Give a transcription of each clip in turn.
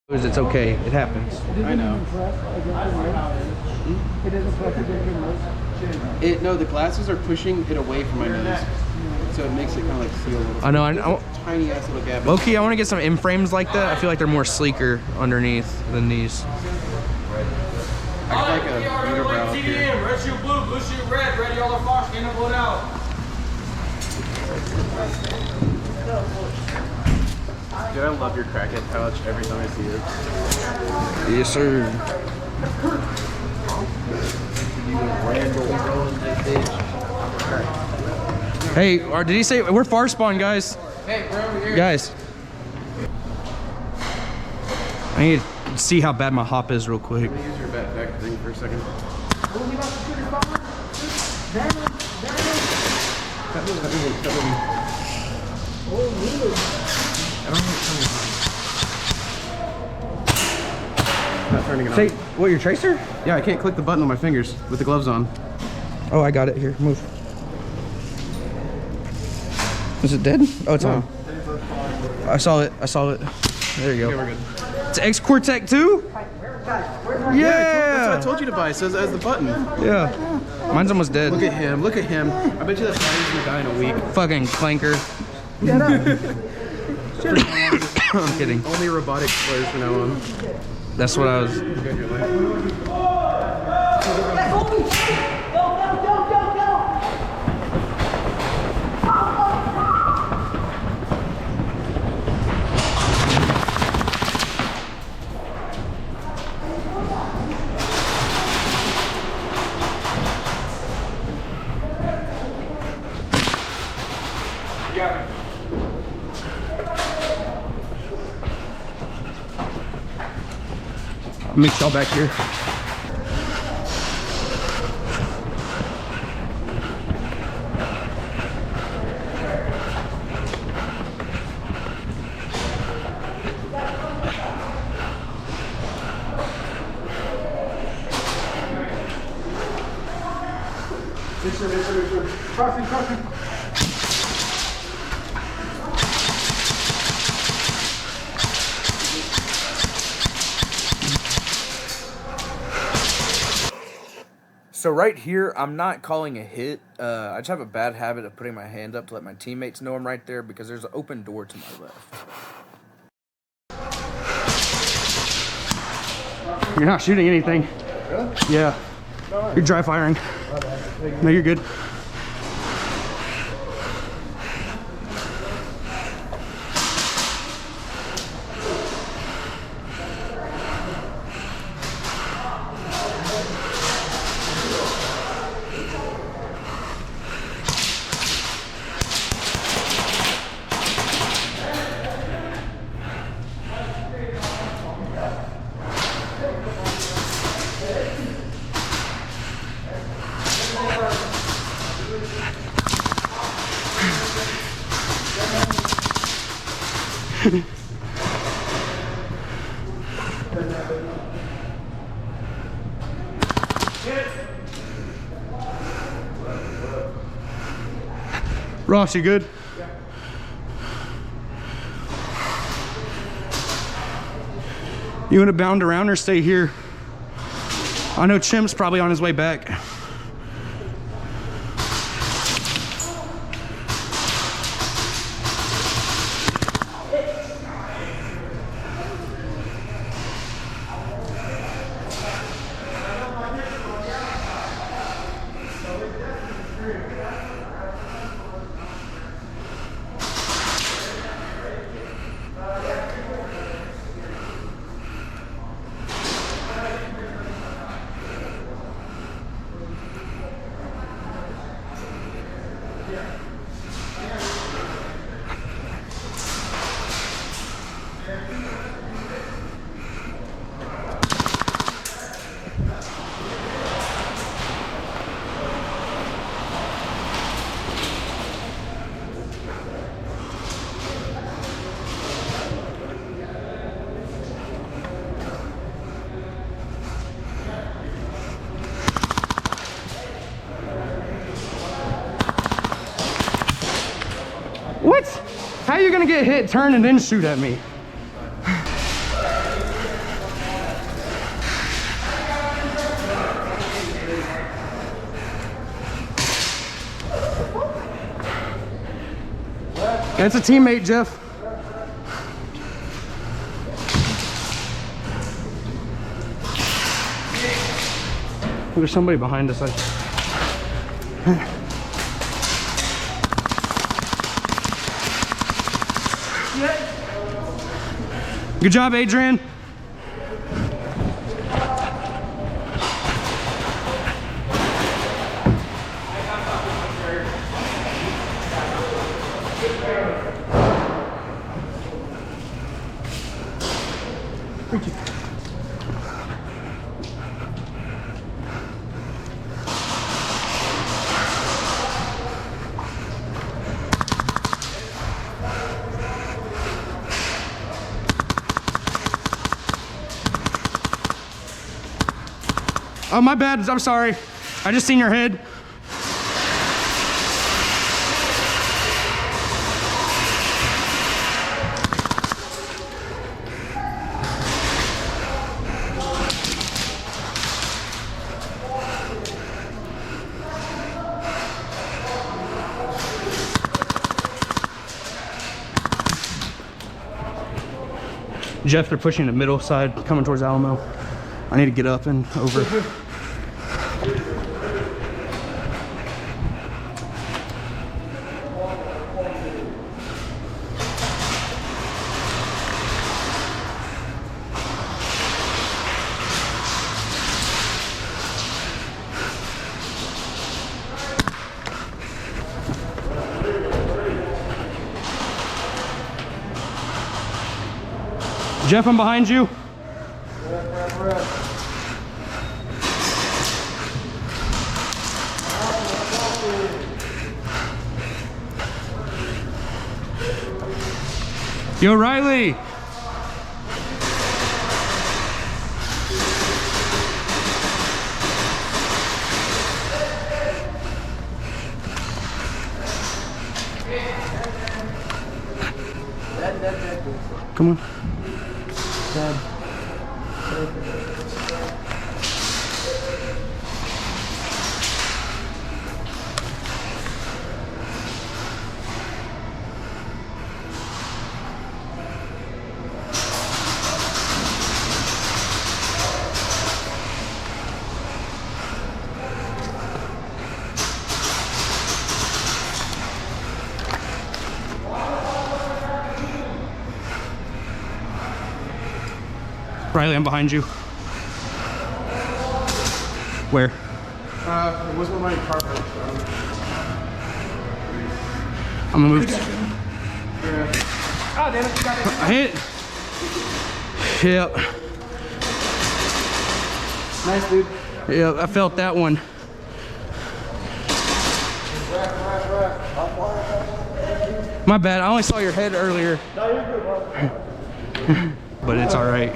It's okay. It happens. I know. No, the glasses are pushing it away from my nose, so it makes it kind of like feel a little. I know. I know. Tiny ass little gap. Low-key, I want to get some M-frames like that. I feel like they're more sleeker underneath than these. I got like a unibrow up here. Red shoe blue, blue shoe red, red yellow fox, get it out. Dude, I love your crackhead pouch every time I see it. Yes, sir. Hey, or did he say we're far spawn, guys? Hey, we're over here. Guys, I need to see how bad my hop is real quick. Let me use your backpack thing for a second. Not turning it on. Say, what, your tracer? Yeah, I can't click the button on my fingers with the gloves on. Oh, I got it. Here, move. Is it dead? Oh, it's on. I saw it. I saw it. There you go. Okay, we're good. It's X-Core-Tech 2? That's what I told you to buy. It says as the button. Yeah. Mine's almost dead. Look at him. Look at him. I bet you that battery's gonna die in a week. Fucking clanker. I'm kidding. Only robotic players from now on. That's what I was. You got your life. Mix y'all back here. Crossing. So right here, I'm not calling a hit. I just have a bad habit of putting my hand up to let my teammates know I'm right there because there's an open door to my left. You're not shooting anything. Really? Yeah. You're dry firing. No, you're good. Ross, you good? Yeah. You want to bound around or stay here? I know Chimp's probably on his way back. What? How are you gonna get hit, turn, and then shoot at me? It's a teammate, Jeff. There's somebody behind us. Good job, Adrian. Oh, my bad. I'm sorry. I just seen your head. Jeff, they're pushing the middle side, coming towards Alamo. I need to get up and over. Jeff, I'm behind you. Yo, Riley. Come on. Dad. Riley, I'm behind you. Where? It was one of my carpet. I'm gonna move. Oh, damn it, you got it. I hit. Yep. Nice, dude. Yep, I felt that one. My bad, I only saw your head earlier. No, you're good, bro. But it's all right.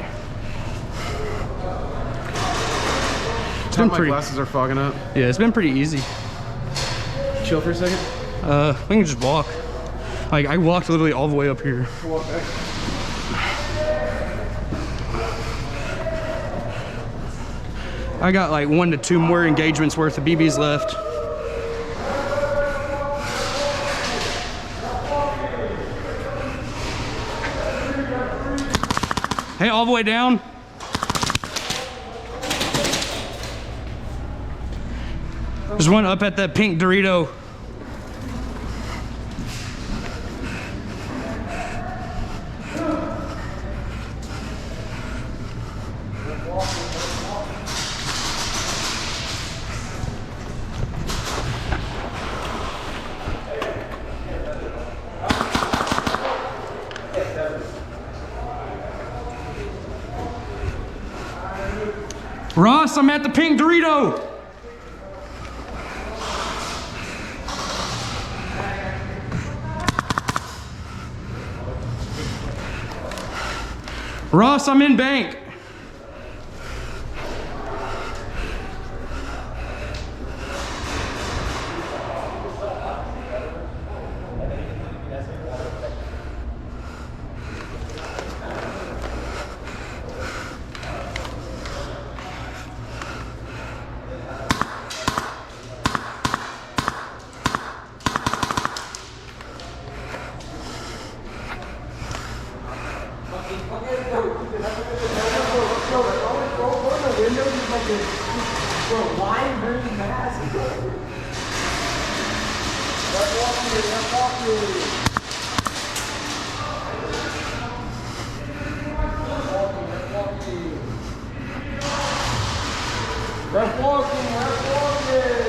It's My been pretty. glasses are fogging up. Yeah, it's been pretty easy. Chill for a second. We can just walk. Like I walked literally all the way up here. Walk back. I got like 1 to 2 more engagements worth of BBs left. Hey, all the way down. There's one up at that pink Dorito. Ross, I'm at the pink Dorito. Ross, I'm in bank. Ref walking, ref walking.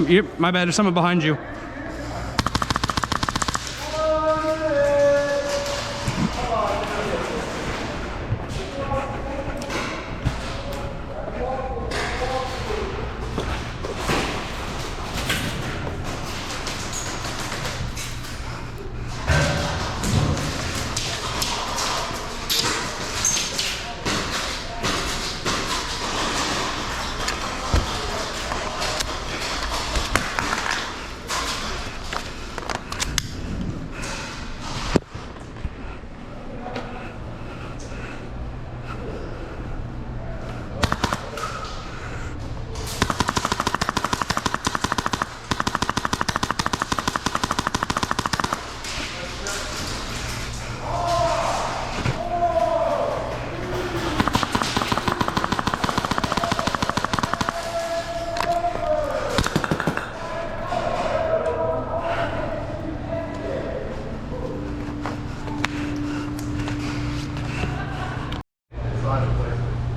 Yep, my bad. There's someone behind you.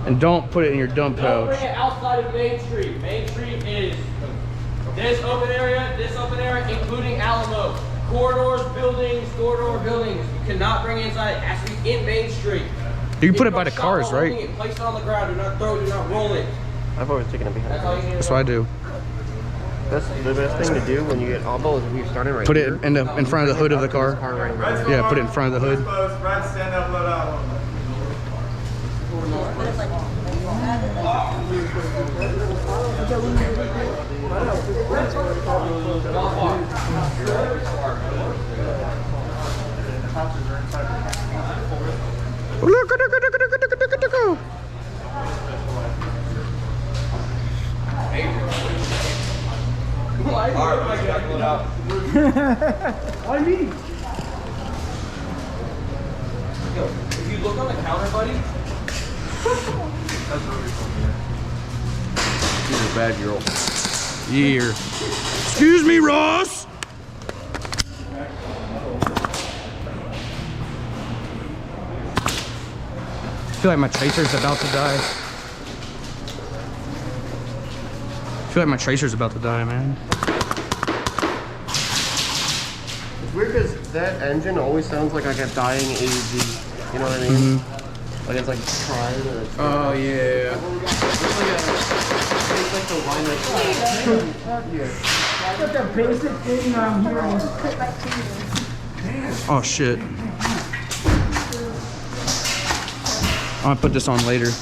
And don't put it in your dump Don't pouch. bring it outside of Main Street. Main Street is this open area, including Alamo. Corridors, buildings. You cannot bring it inside. It has to be in Main Street. You can put it by the cars, right? It, place it on the ground. Do not throw it. Do not roll it. I've always taken it behind. That's all you need. That's what I do. That's the best thing to do when you get elbow is if you're starting right Put here. it in front of the hood of the car. Right here. Yeah, put it in front of the hood. Red, stand up, let out. I mean, yo, if you look on the counter, buddy. She's a bad girl. Here. Excuse me, Ross. I feel like my tracer's about to die. I feel like my tracer's about to die, man. It's weird because that engine always sounds like a dying AZ. You know what I mean? Like it's like trying to. Oh yeah. It's like the line that's. That's a basic thing I'm hearing. Oh shit. I'm gonna put this on later.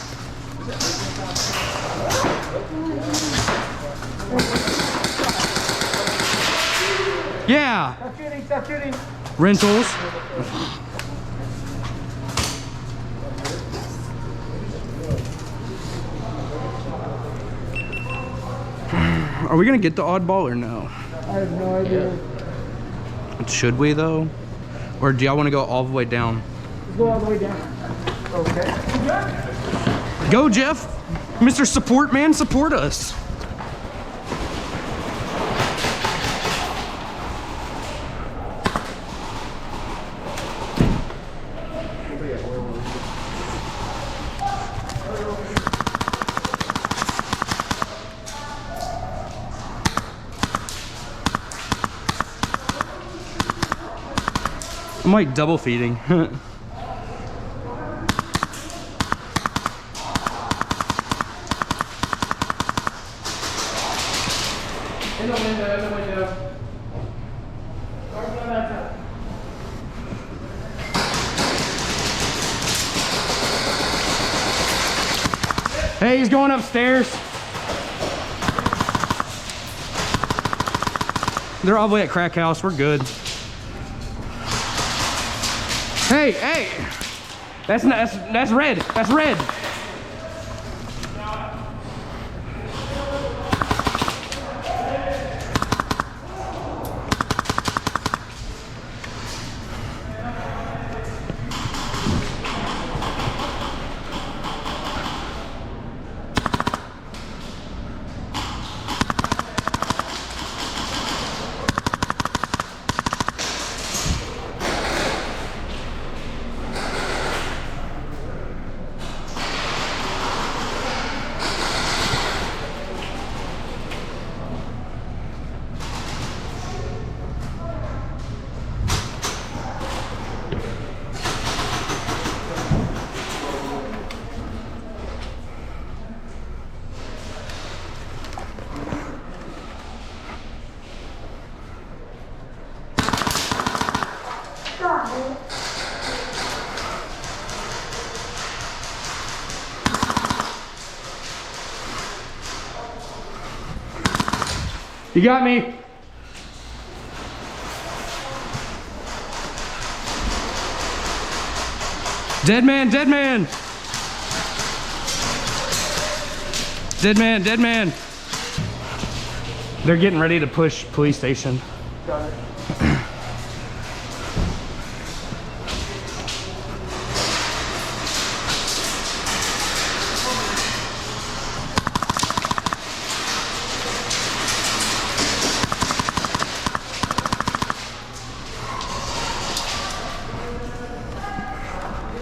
Yeah. Stop shooting, stop shooting. Rentals. Are we gonna get the oddball or no? I have no idea. Should we though? Or do y'all want to go all the way down? Let's go all the way down. Okay. Go, Jeff. Mr. Support Man, support us. I'm like double feeding. In the window. Hey, he's going upstairs. They're all the way at Crack House. We're good. Hey, hey. That's red. That's red. You got me. Dead man, dead man. Dead man, dead man. They're getting ready to push police station. Got it.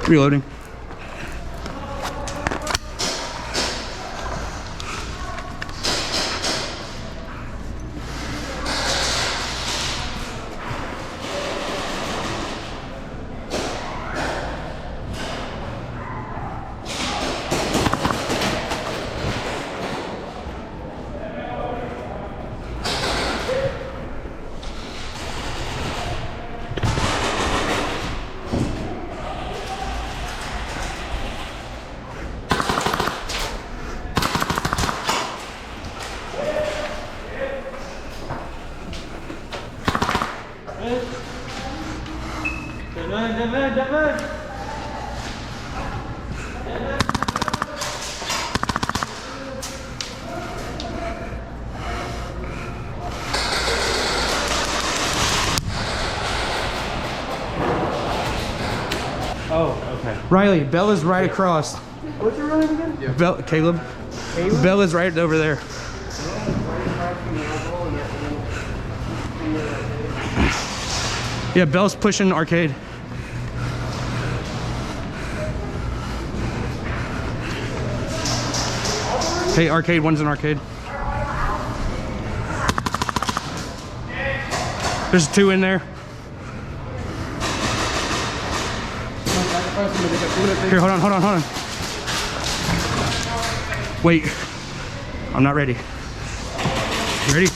Reloading. Oh, okay. Riley, Bella's right across. What's your name again? Yeah. Caleb. Bella's right over there. Yeah, Belle's pushing arcade. Hey, arcade, one's in arcade. There's 2 in there. Here, hold on. Wait, I'm not ready. You ready?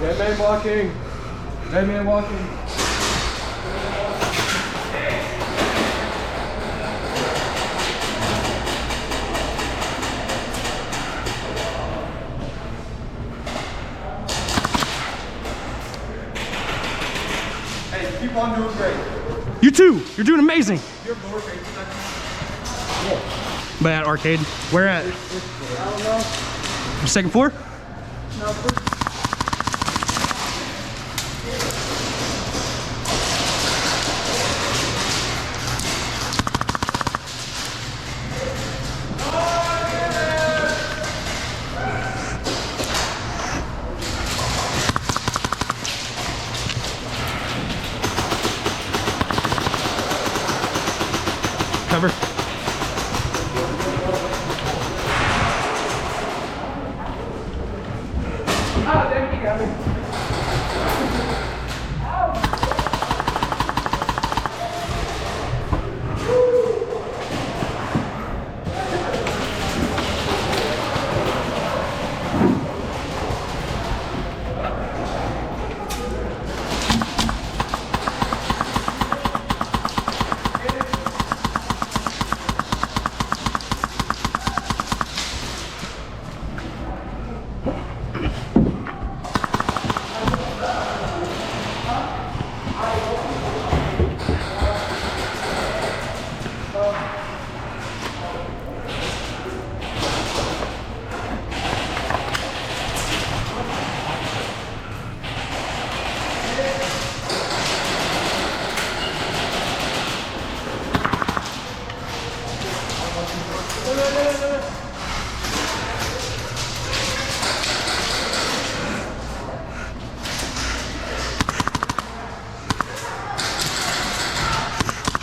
Dead man walking. Dead man walking. Hey, keep on doing great. You too. You're doing amazing. You're more great. But at arcade, where at? I don't know. Second floor? No, first. Cover. Oh, there you go.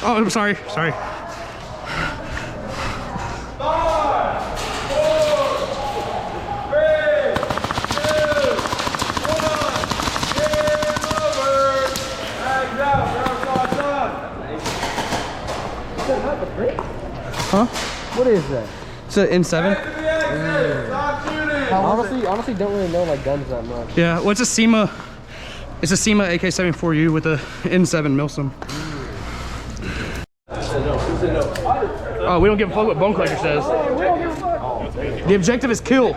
Oh, I'm sorry. Sorry. 5, 4, 3, 2, 1. Game over. Bags out. Airsoft done. Huh? What is that? It's an N7. Stop shooting! Honestly, don't really know like guns that much. Yeah, well, it's a SEMA. It's a SEMA AK-74U with a N7 milsim. Oh, we don't give a fuck what Bone Collector says. The objective is kill.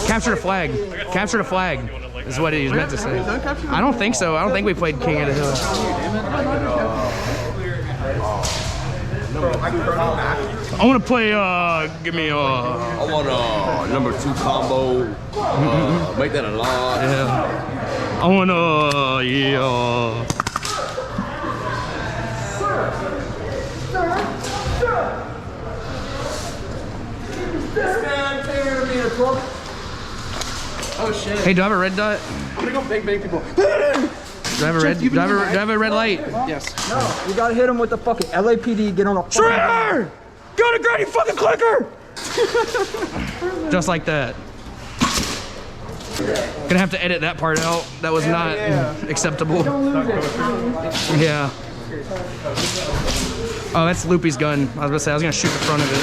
Capture the flag. Capture the flag is what he's meant to say. I don't think so. I don't think we played King of the Hill. I want to play, give me I want a number 2 combo. Make that a lot. yeah. I want yeah. Oh shit. Hey, do I have a red dot? I'm gonna go bang people. Do I have a red? Do I have a red light? Yes. No, you gotta hit him with the fucking LAPD. Get on a. Surrender! Go to Granny fucking clicker! Just like that. Gonna have to edit that part out. That was not acceptable. Yeah. Oh, that's Loopy's gun. I was gonna say I was gonna shoot the front of it.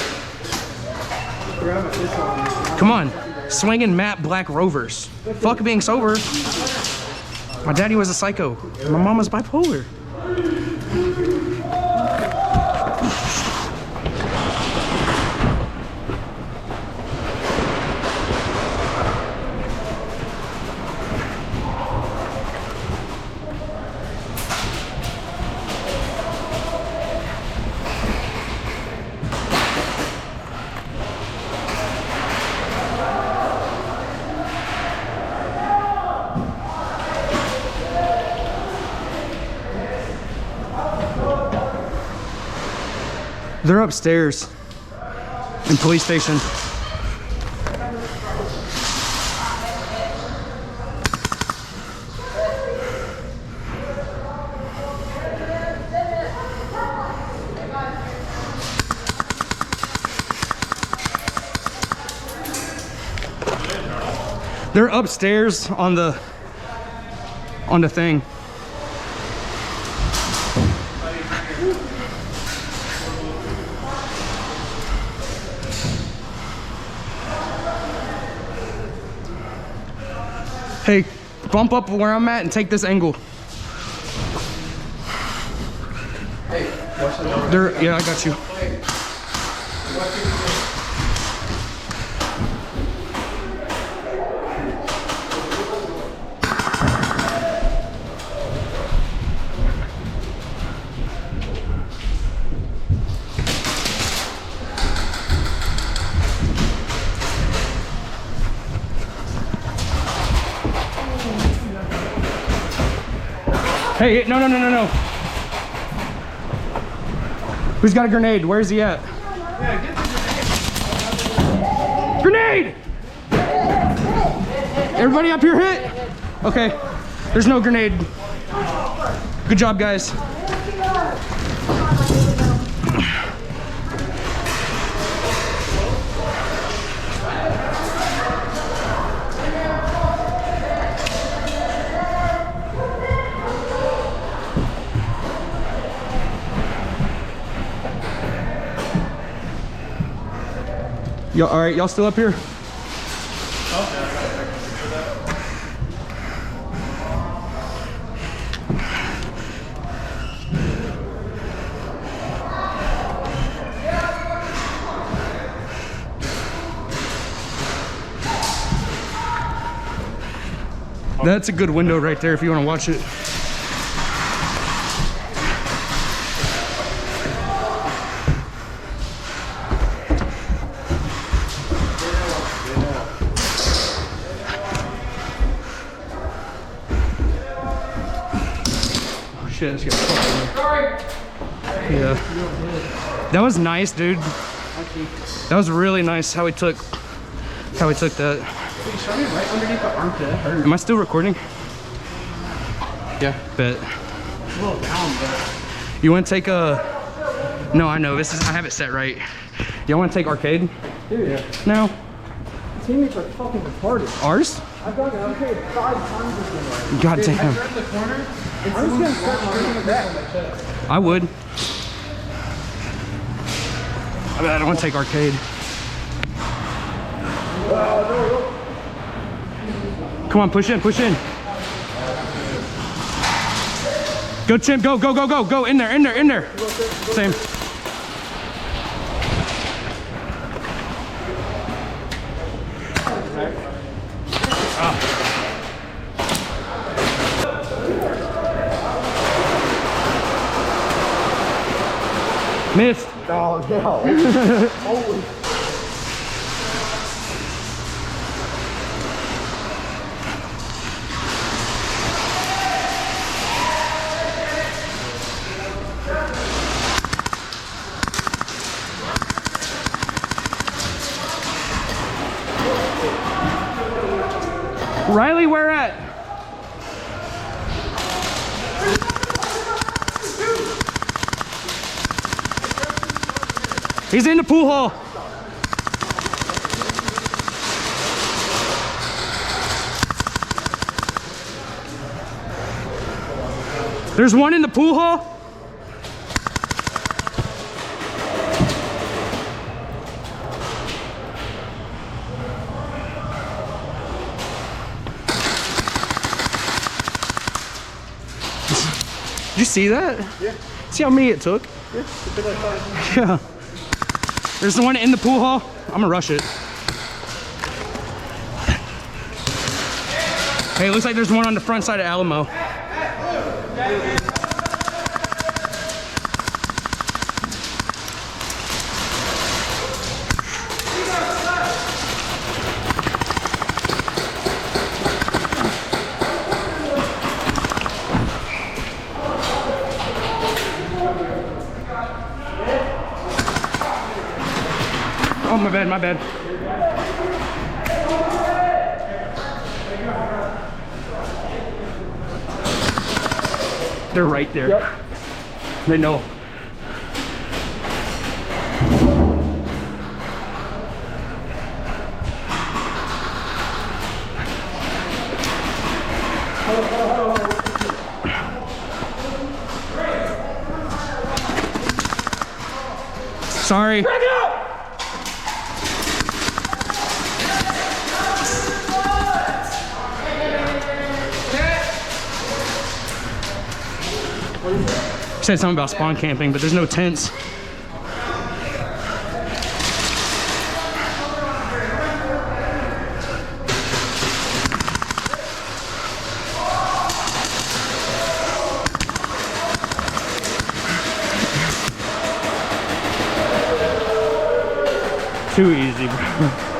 Come on, swinging matte black Rovers. Fuck being sober. My daddy was a psycho. My mom was bipolar. They're upstairs in police station. They're upstairs on the thing. Hey, bump up where I'm at and take this angle. Hey, watch the door. There, yeah, I got you. Hey, no. Who's got a grenade? Where's he at? Yeah, get the Grenade! Everybody up here hit? Okay, there's no grenade. Good job, guys. Y'all, all right, y'all still up here? That's a good window right there if you want to watch it. Oh shit, let's get fucked. Yeah. That was nice, dude. That was really nice how he took that. You shot me right underneath the armpit. That hurt. Am I still recording? Yeah. Bet. It's a little down, but. You want to take a... No, I know. I have it set right. Y'all want to take arcade? Dude, yeah. No. Teammates are fucking retarded. Ours? I've got it. Okay, 5 times this thing. God damn. Right in the corner. I'm just gonna set my in the back. I would. I don't want to take arcade. Come on, push in, push in. Go, Tim, go, go, go, go, go, in there, in there, in there. Same. Missed. Oh, no. Holy. Riley, where at? He's in the pool hall. There's one in the pool hall. Did you see that? Yeah. See how many it took? Yeah. Yeah. There's the one in the pool hall. I'm gonna rush it. Hey, it looks like there's one on the front side of Alamo. Oh, my bad, my bad. They're right there. Yep. They know. Sorry. Said something about spawn camping, but there's no tents. Too easy, bro.